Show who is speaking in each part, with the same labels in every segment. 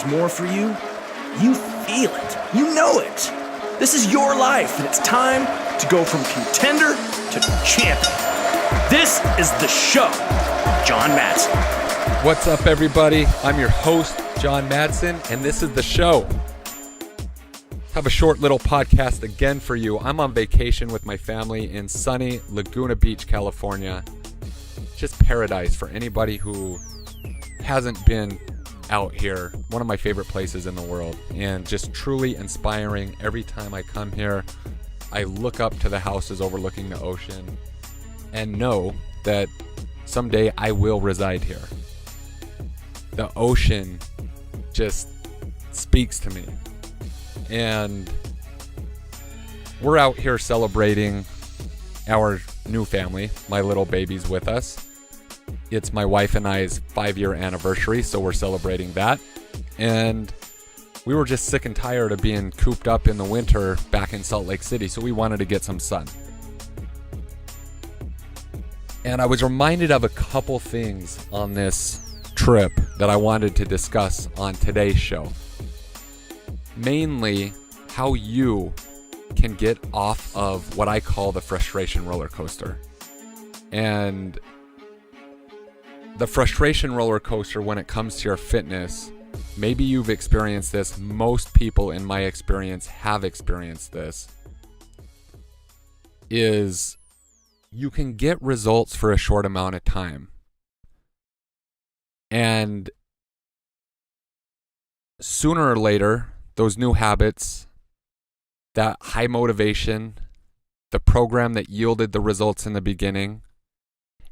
Speaker 1: there's more for you, you feel it. You know it. This is your life, and it's time to go from contender to champion. This is the show. John Madsen.
Speaker 2: What's up, everybody? I'm your host, John Madsen, and this is the show. Have a short little podcast again for you. I'm on vacation with my family in sunny Laguna Beach, California. Just paradise for anybody who hasn't been out here. One of my favorite places in the world, and just truly inspiring. Every time I come here, I look up to the houses overlooking the ocean and know that someday I will reside here. The ocean just speaks to me. And we're out here celebrating our new family. My little baby's with us. It's my wife and I's 5-year anniversary, so we're celebrating that. And we were just sick and tired of being cooped up in the winter back in Salt Lake City, so we wanted to get some sun. And I was reminded of a couple things on this trip that I wanted to discuss on today's show. Mainly, how you can get off of what I call the frustration roller coaster. And the frustration roller coaster when it comes to your fitness, maybe you've experienced this. Most people in my experience have experienced this. Is you can get results for a short amount of time. And sooner or later, those new habits, that high motivation, the program that yielded the results in the beginning,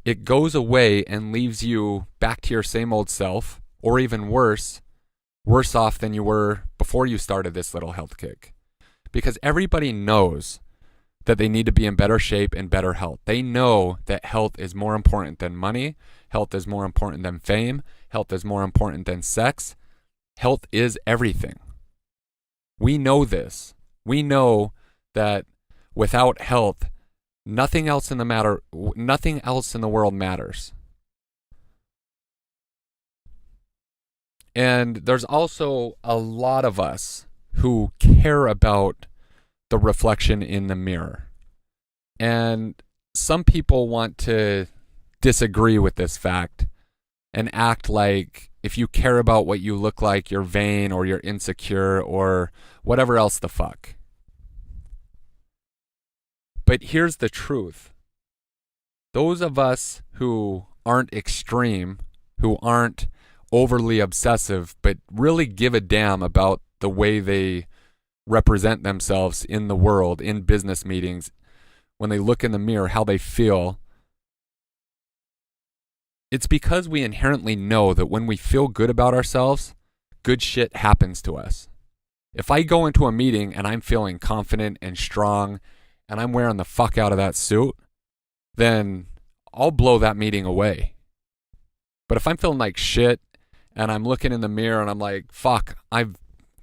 Speaker 2: it goes away and leaves you back to your same old self, or even worse off than you were before you started this little health kick. Because everybody knows that they need to be in better shape and better health. They know that health is more important than money. Health is more important than fame. Health is more important than sex. Health is everything. We know this. We know that without health, nothing else in the world matters. And there's also a lot of us who care about the reflection in the mirror. And some people want to disagree with this fact and act like if you care about what you look like, you're vain or you're insecure or whatever else the fuck. But here's the truth. Those of us who aren't extreme, who aren't overly obsessive, but really give a damn about the way they represent themselves in the world, in business meetings, when they look in the mirror, how they feel, it's because we inherently know that when we feel good about ourselves, good shit happens to us. If I go into a meeting and I'm feeling confident and strong and I'm wearing the fuck out of that suit, then I'll blow that meeting away. But if I'm feeling like shit and I'm looking in the mirror and I'm like, fuck, I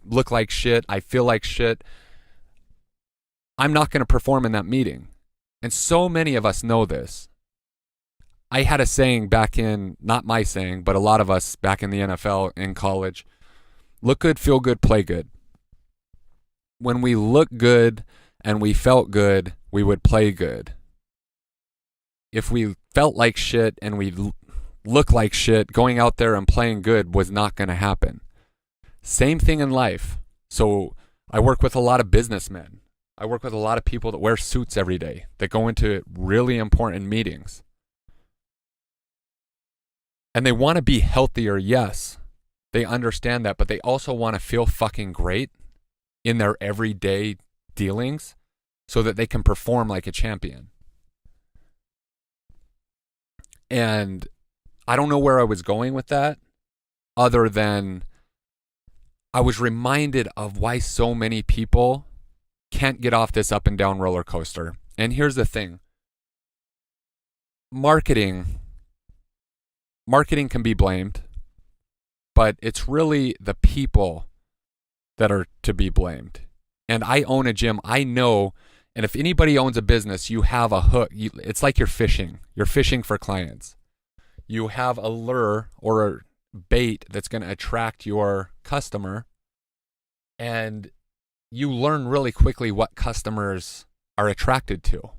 Speaker 2: look like shit, I feel like shit, I'm not going to perform in that meeting. And so many of us know this. I had a saying back in, not my saying, but a lot of us back in the NFL in college, look good, feel good, play good. When we look good and we felt good, we would play good. If we felt like shit and we look like shit, going out there and playing good was not going to happen. Same thing in life. So I work with a lot of businessmen. I work with a lot of people that wear suits every day, that go into really important meetings. And they want to be healthier, yes. They understand that, but they also want to feel fucking great in their everyday dealings so that they can perform like a champion. And I don't know where I was going with that, other than I was reminded of why so many people can't get off this up and down roller coaster. And here's the thing. Marketing can be blamed, but it's really the people that are to be blamed. And I own a gym. I know, and if anybody owns a business, you have a hook. It's like you're fishing. You're fishing for clients. You have a lure, or bait that's going to attract your customer, and you learn really quickly what customers are attracted to.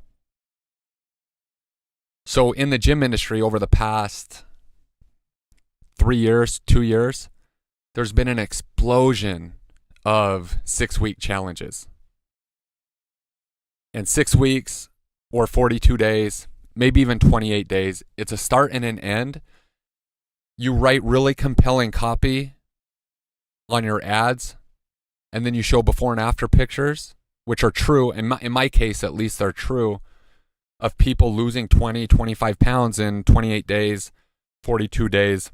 Speaker 2: So in the gym industry over the past 3 years, 2 years, there's been an explosion of 6-week challenges. And 6 weeks or 42 days, maybe even 28 days, it's a start and an end. You write really compelling copy on your ads, and then you show before and after pictures, which are true. In my case, at least, they're true, of people losing 20, 25 pounds in 28 days, 42 days,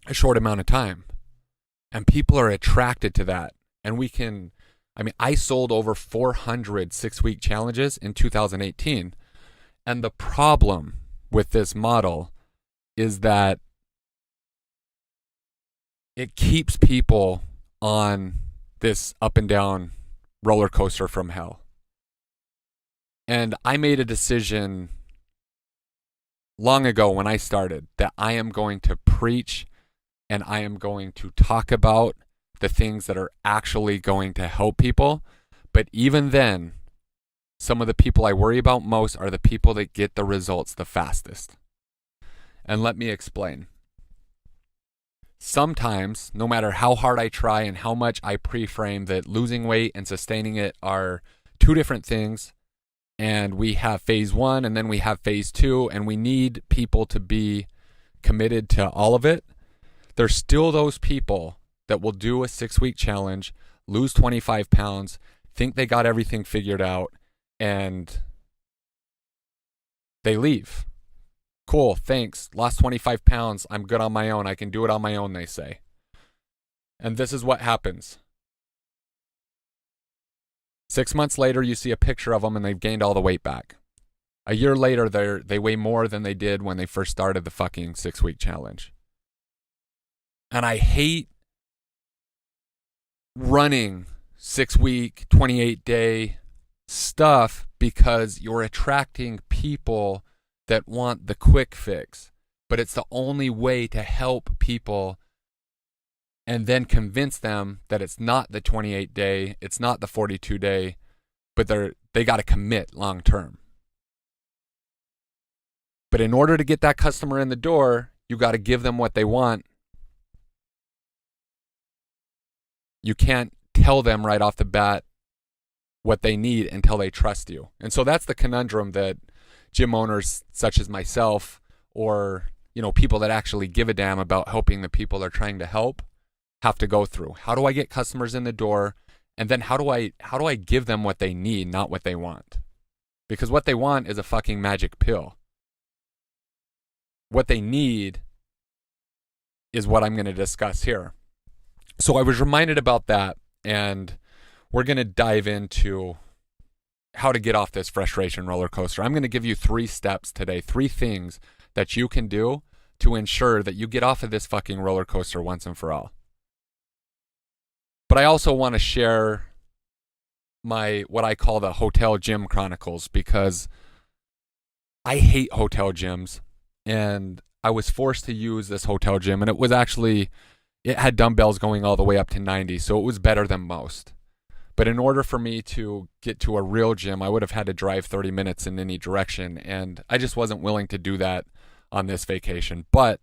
Speaker 2: a short amount of time. And people are attracted to that. And I sold over 400 6-week challenges in 2018. And the problem with this model is that it keeps people on this up and down roller coaster from hell. And I made a decision long ago when I started that I am going to preach and I am going to talk about the things that are actually going to help people. But even then, some of the people I worry about most are the people that get the results the fastest. And let me explain. Sometimes, no matter how hard I try and how much I pre-frame that losing weight and sustaining it are two different things, and we have phase 1 and then we have phase 2, and we need people to be committed to all of it, there's still those people that will do a 6-week challenge, lose 25 pounds, think they got everything figured out, and they leave. Cool, thanks. Lost 25 pounds. I'm good on my own. I can do it on my own, they say. And this is what happens. 6 months later, you see a picture of them and they've gained all the weight back. A year later, they weigh more than they did when they first started the fucking 6-week challenge. And I hate running 6-week, 28-day stuff because you're attracting people that want the quick fix. But it's the only way to help people and then convince them that it's not the 28-day, it's not the 42-day, but they got to commit long term. But in order to get that customer in the door, you got to give them what they want. You can't tell them right off the bat what they need until they trust you. And so that's the conundrum that gym owners such as myself, or people that actually give a damn about helping the people they're trying to help, have to go through. How do I get customers in the door? And then how do I give them what they need, not what they want? Because what they want is a fucking magic pill. What they need is what I'm going to discuss here. So I was reminded about that, and we're going to dive into how to get off this frustration roller coaster. I'm going to give you 3 steps today, 3 things that you can do to ensure that you get off of this fucking roller coaster once and for all. But I also want to share what I call the hotel gym chronicles, because I hate hotel gyms, and I was forced to use this hotel gym, and it had dumbbells going all the way up to 90, so it was better than most. But in order for me to get to a real gym, I would have had to drive 30 minutes in any direction, and I just wasn't willing to do that on this vacation. But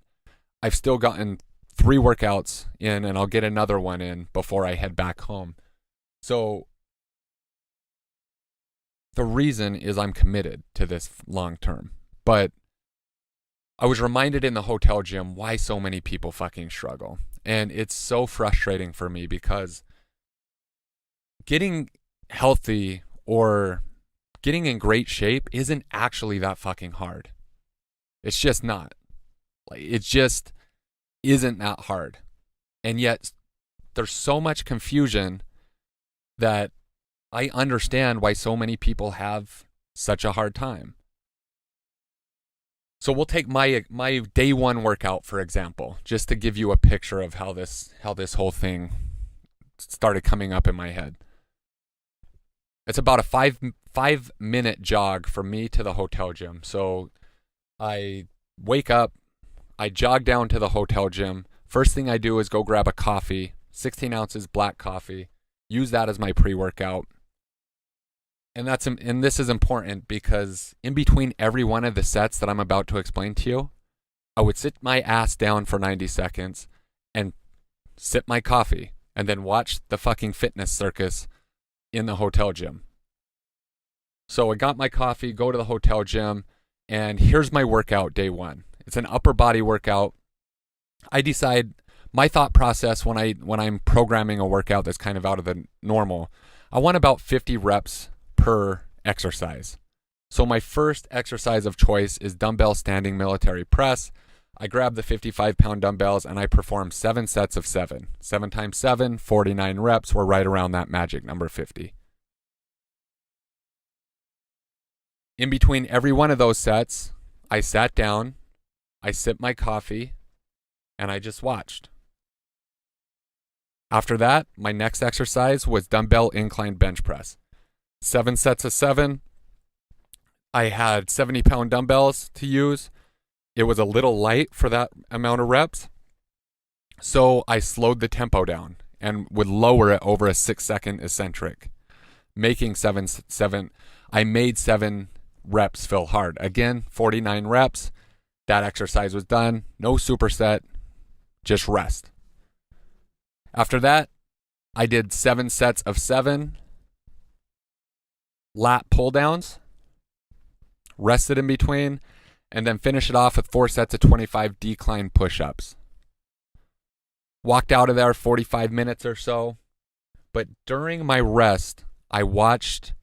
Speaker 2: I've still gotten 3 workouts in, and I'll get another one in before I head back home. So the reason is I'm committed to this long term. But I was reminded in the hotel gym why so many people fucking struggle. And it's so frustrating for me because getting healthy or getting in great shape isn't actually that fucking hard. It's just not. It just isn't that hard. And yet there's so much confusion that I understand why so many people have such a hard time. So we'll take my day 1 workout, for example, just to give you a picture of how this whole thing started coming up in my head. It's about a 5-minute jog from me to the hotel gym. So I wake up, I jog down to the hotel gym. First thing I do is go grab a coffee, 16 ounces black coffee, use that as my pre-workout. And this is important because in between every one of the sets that I'm about to explain to you, I would sit my ass down for 90 seconds and sip my coffee and then watch the fucking fitness circus in the hotel gym. So I got my coffee, go to the hotel gym, and here's my workout day one. It's an upper body workout. I decide my thought process when I'm programming a workout that's kind of out of the normal, I want about 50 reps per exercise. So my first exercise of choice is dumbbell standing military press. I grab the 55-pound dumbbells and I perform 7 sets of 7. 7 times 7, 49 reps. We're right around that magic number 50. In between every one of those sets, I sat down, I sipped my coffee, and I just watched. After that, my next exercise was dumbbell incline bench press. 7 sets of 7. I had 70-pound dumbbells to use. It was a little light for that amount of reps. So I slowed the tempo down and would lower it over a 6-second eccentric, making 7. I made 7 reps feel hard. Again, 49 reps. That exercise was done. No superset, just rest. After that, I did 7 sets of 7 lat pull downs, rested in between, and then finish it off with 4 sets of 25 decline push-ups. Walked out of there 45 minutes or so, but during my rest, I watched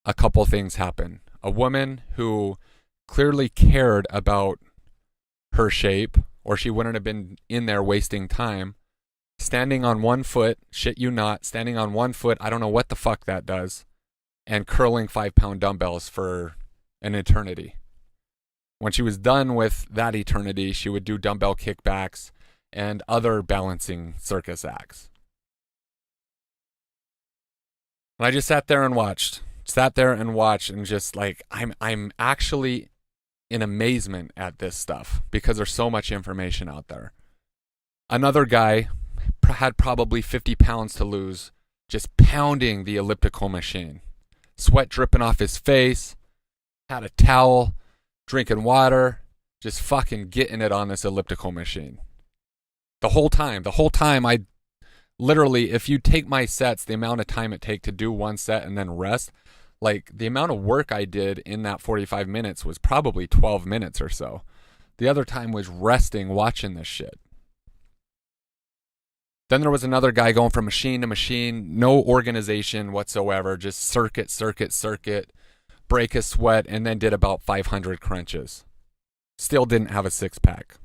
Speaker 2: a couple things happen. A woman who clearly cared about her shape, or she wouldn't have been in there wasting time, standing on one foot, shit you not, standing on one foot, I don't know what the fuck that does, and curling 5-pound dumbbells for an eternity. When she was done with that eternity, she would do dumbbell kickbacks and other balancing circus acts. And I just sat there and watched and just like, I'm actually in amazement at this stuff because there's so much information out there. Another guy had probably 50 pounds to lose, just pounding the elliptical machine. Sweat dripping off his face, had a towel, drinking water, just fucking getting it on this elliptical machine. The whole time, I literally, if you take my sets, the amount of time it take to do one set and then rest, like the amount of work I did in that 45 minutes was probably 12 minutes or so. The other time was resting, watching this shit. Then there was another guy going from machine to machine, no organization whatsoever, just circuit, break a sweat, and then did about 500 crunches. Still didn't have a 6-pack,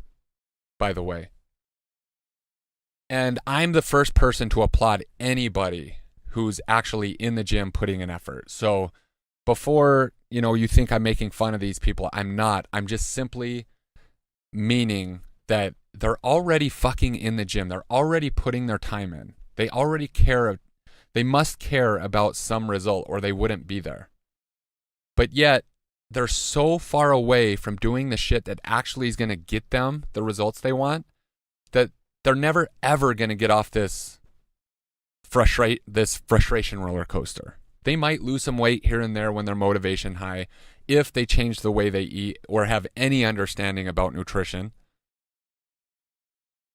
Speaker 2: by the way. And I'm the first person to applaud anybody who's actually in the gym putting an effort. So before, you think I'm making fun of these people, I'm not. I'm just simply meaning that they're already fucking in the gym. They're already putting their time in. They already care. They must care about some result or they wouldn't be there. But yet, they're so far away from doing the shit that actually is going to get them the results they want that they're never ever going to get off this frustration roller coaster. They might lose some weight here and there when their motivation high if they change the way they eat or have any understanding about nutrition.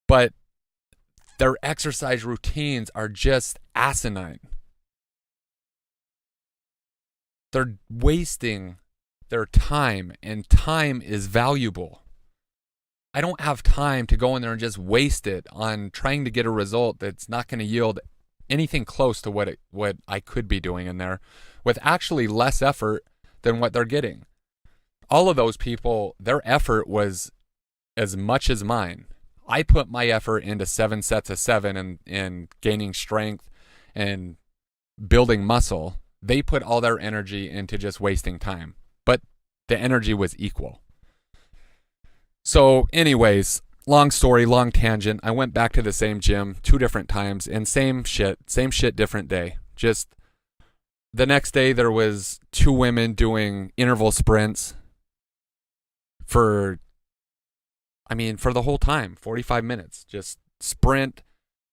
Speaker 2: But their exercise routines are just asinine. They're wasting their time, and time is valuable. I don't have time to go in there and just waste it on trying to get a result that's not going to yield anything close to what I could be doing in there with actually less effort than what they're getting. All of those people, their effort was as much as mine. I put my effort into 7 sets of 7 and gaining strength and building muscle. They put all their energy into just wasting time, but the energy was equal. So anyways, long story, long tangent. I went back to the same gym 2 different times and same shit, different day. Just the next day there was 2 women doing interval sprints for the whole time, 45 minutes, just sprint,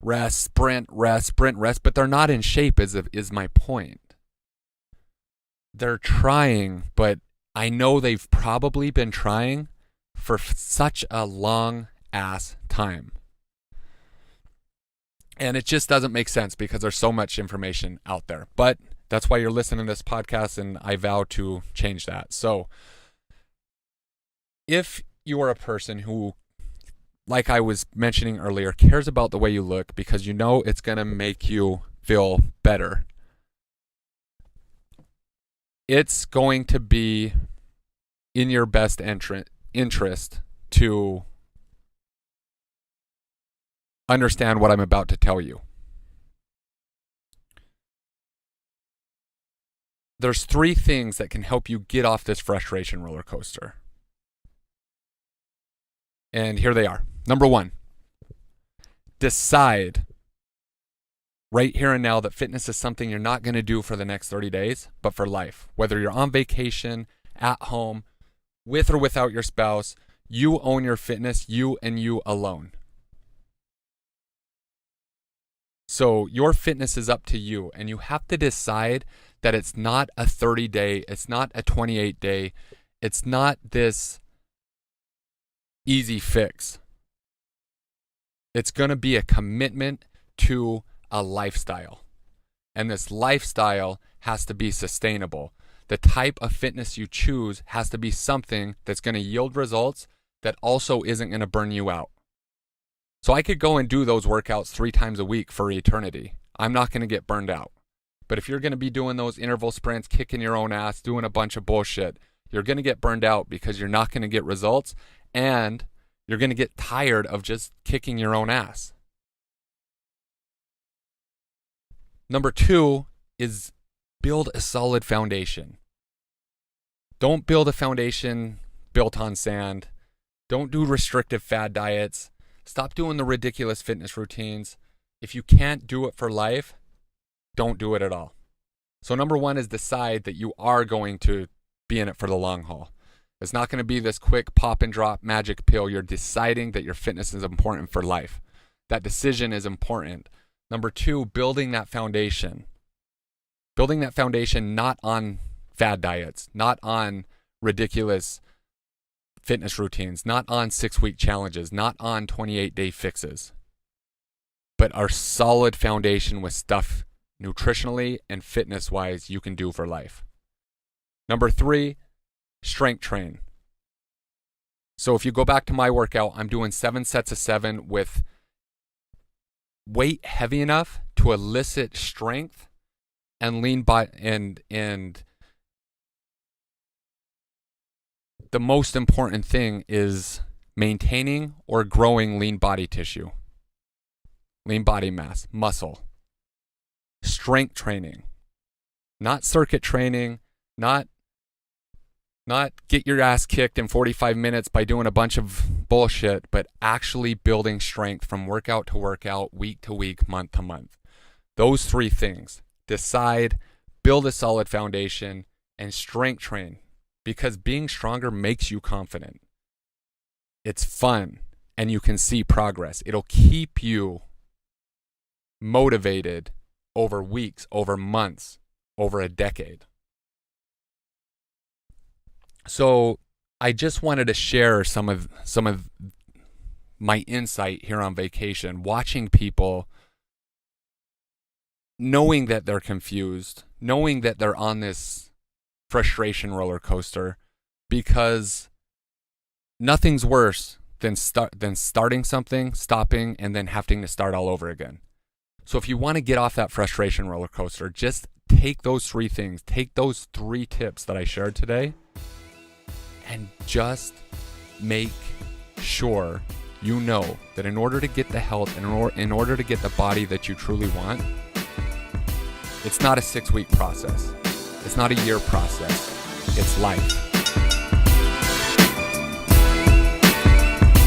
Speaker 2: rest, sprint, rest, sprint, rest, but they're not in shape is my point. They're trying, but I know they've probably been trying for such a long ass time. And it just doesn't make sense because there's so much information out there. But that's why you're listening to this podcast, and I vow to change that. So if you are a person who, like I was mentioning earlier, cares about the way you look because you know it's going to make you feel better, it's going to be in your best interest to understand what I'm about to tell you. There's 3 things that can help you get off this frustration roller coaster. And here they are. Number 1, decide right here and now that fitness is something you're not going to do for the next 30 days, but for life. Whether you're on vacation, at home, with or without your spouse, you own your fitness, you and you alone. So your fitness is up to you, and you have to decide that it's not a 30-day, it's not a 28-day, it's not this easy fix. It's going to be a commitment to a lifestyle. And this lifestyle has to be sustainable. The type of fitness you choose has to be something that's going to yield results that also isn't going to burn you out. So I could go and do those workouts 3 times a week for eternity. I'm not going to get burned out. But if you're going to be doing those interval sprints, kicking your own ass, doing a bunch of bullshit, you're going to get burned out because you're not going to get results, and you're going to get tired of just kicking your own ass. Number 2 is build a solid foundation. Don't build a foundation built on sand. Don't do restrictive fad diets. Stop doing the ridiculous fitness routines. If you can't do it for life, don't do it at all. So number 1 is decide that you are going to be in it for the long haul. It's not going to be this quick pop and drop magic pill. You're deciding that your fitness is important for life. That decision is important. Number 2, building that foundation. Building that foundation not on fad diets, not on ridiculous fitness routines, not on 6-week challenges, not on 28-day fixes, but our solid foundation with stuff nutritionally and fitness-wise you can do for life. Number 3, strength train. So if you go back to my workout, I'm doing 7 sets of 7 with weight heavy enough to elicit strength and lean by and the most important thing is maintaining or growing lean body tissue, lean body mass, muscle. Strength training, not circuit training, not get your ass kicked in 45 minutes by doing a bunch of bullshit, but actually building strength from workout to workout, week to week, month to month. Those 3 things. Decide, build a solid foundation, and strength train. Because being stronger makes you confident. It's fun, and you can see progress. It'll keep you motivated over weeks, over months, over a decade. So I just wanted to share some of my insight here on vacation, watching people, knowing that they're confused, knowing that they're on this frustration roller coaster, because nothing's worse than starting something, stopping, and then having to start all over again. So if you want to get off that frustration roller coaster, just take those 3 things, take those 3 tips that I shared today, and just make sure you know that in order to get the health and in order to get the body that you truly want, it's not a 6-week process. It's not a year process. It's life.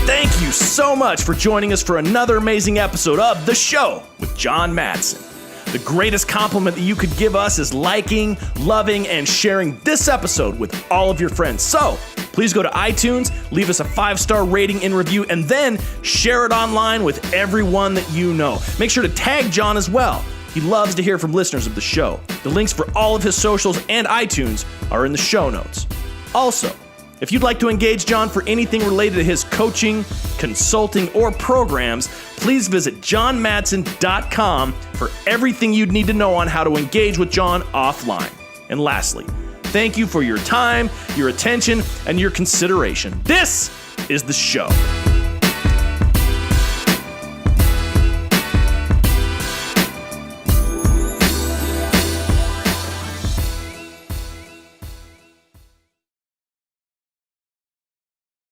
Speaker 1: Thank you so much for joining us for another amazing episode of The Show with John Madsen. The greatest compliment that you could give us is liking, loving, and sharing this episode with all of your friends. So, Please go to iTunes, leave us a 5-star rating and review, and then share it online with everyone that you know. Make sure to tag John as well. He loves to hear from listeners of the show. The links for all of his socials and iTunes are in the show notes. Also, if you'd like to engage John for anything related to his coaching, consulting, or programs, please visit johnmadsen.com for everything you'd need to know on how to engage with John offline. And lastly, thank you for your time, your attention, and your consideration. This is the show.